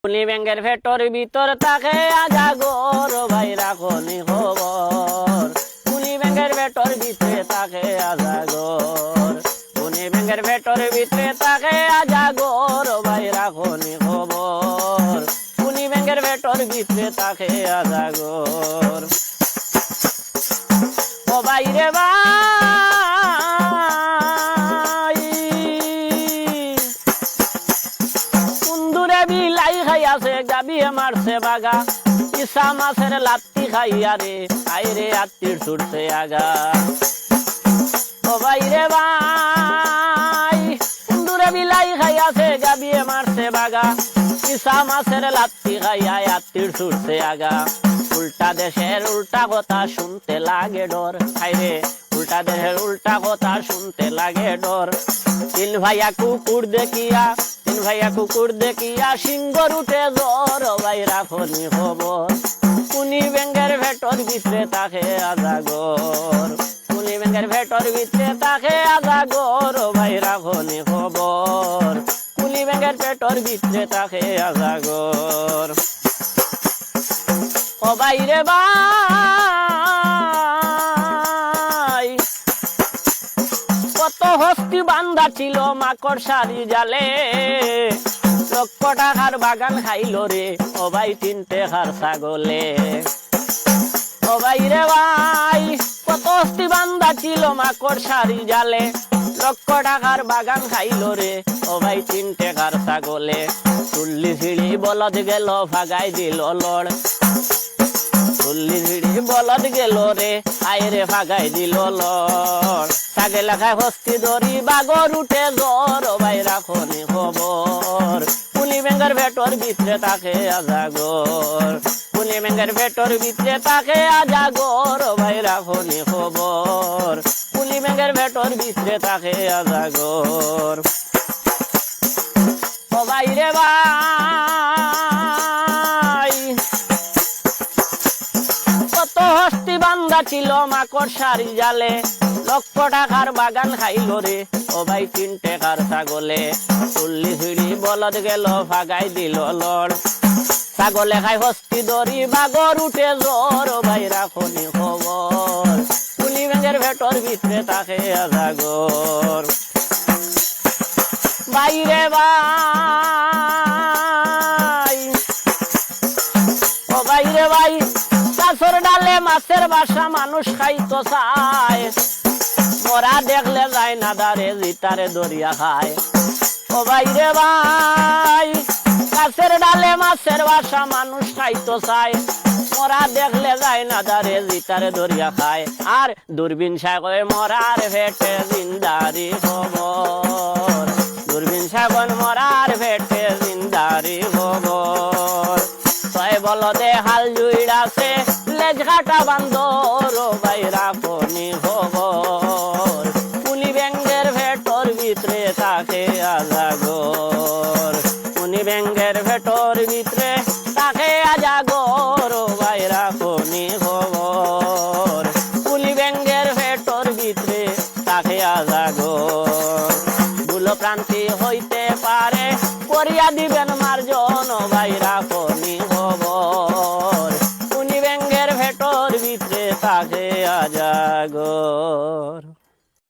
কুলি ব্যাঙ্গের ভেতর ভিতর তাকে আজাগর ভাই রাখনি খবর। কুলি ব্যাঙ্গের ভেতর ভিতরে তাকে আজাগর, কুলি ব্যাঙ্গের ভেতর ভিতরে তাকে আজাগর ভাই রাখনি খবর। কুলি ব্যাঙ্গের ভেতর ভিতরে তাকে আজাগর। ও ভাই রে ভাই, কুন্দুরে বিলাই খাইয়াছে গাবিয়ে মারছে বাগা, ইসা মাছের লাত্তি খাইয়া রে আইরে আত্মীর ছুটছে আগা। ও ভাই রে ভাই, কুন্দুরে বিলাই খাইয়াছে গাবিয়ে মারছে বাগা, ইসা মাছের লাত্তি খাইয়া আত্মীর ছুটছে আগা। উল্টা দেশের উল্টা কথা শুনতে লাগে ডর, হাইরে উল্টা দেশের উল্টা কথা শুনতে লাগে ডর। তিন ভাইয়া কুকুর দেখিয়া, তিন ভাইয়া কুকুর দেখিয়া সিংহর উঠে জ্বর ভাই রাখনি খবর। কুনি ব্যাঙ্গের ভেতর ভিতরে তাকে আজাগর, কুনি ব্যাঙ্গের ভেতর ভিতরে তাকে আজাগর ভাই রাখনি খবর। কুনি ব্যাঙ্গের ভেতর ভিতরে তাকে আজাগর। ও ভাই রে ভাই, কত হস্তি বান্ধা ছিল মাকড় সারি জালে, লক্ষ টাকার বাগান খাইল রে ও ভাই 3 টাকার ছাগলে। ও ভাই রে ভাই, কত হস্তি বান্ধা ছিল মাকড় সারি জালে, লক্ষ টাকার বাগান খাইল রে ও ভাই 3 টাকার ছাগলে। চুল্লি ছিড়ি বলদ গেল ভাগাই দিল লড়, চুল্লি ছিড়ি বলদ গেল রে আইরে ভাগাই দিল লড়। ছাগে লেখায় হস্তি ধরি বাগর উঠে জ্বর ভাই রাখনি খবর। কুলি ব্যাঙ্গের ভেতর ভিতরে তাকে আজাগর, কুলি ব্যাঙ্গের ভেতর ভিতরে তাকে আজাগর ভাই রাখনি খবর। কুলি ব্যাঙ্গের ভেতর ভিতরে তাকে আজাগর। ও ভাই রে ভাই, কত হস্তি বান্ধা ছিল মাকড় সারি জালে, লক্ষ টাকার বাগান খাইল রে ও ভাই 3 টাকার ছাগলে। চুল্লি ছিড়ি বলদ গেল ভাগাই দিল লড়, ছাগলে খাই হস্তি ধরি বাগর উঠে জ্বর ভাই রাখনি খবর। কুলি ব্যাঙ্গের ভেতর ভিতরে তাকে আজাগর। ভাই রে ভাই, ও ভাই রে ভাই, গাছের ডালে মাছের বাসা মানুষ খাইতো চায়, মরা দেখলে যায় না দারে জিতারে দরিয়া খায়। ও ভাই রে ভাই, গাছের ডালে মাছের বাসা মানুষ খাইতো চায়, মরা দেখলে যায় না দারে জিতারে দরিয়া খায়। আর দূরবীন সাগরে মরার ভেটে জিন্দারি খবর, দূরবীন সাগর মরার ভেটে জিন্দারি খবর। ছয় বলদে হাল জুইড়াছে লেজ কাটা বান্দর ভাই রাখনি খবর। কুলি ব্যাঙ্গের ভেতর ভিতরে তাকে আজাগর, কুলি ব্যাঙ্গের ভেতর ভিতরে তাকে আজাগর ভাই রাখনি খবর। কুলি ব্যাঙ্গের ভেতর ভিতরে তাকে আজাগর। ভুল প্রান্তি হইতে পারে করিয়া দিবেন মার্জন ভাই রাখনি খবর। কুলি ব্যাঙ্গের ভেতর ভিতরে তাকে আজাগর।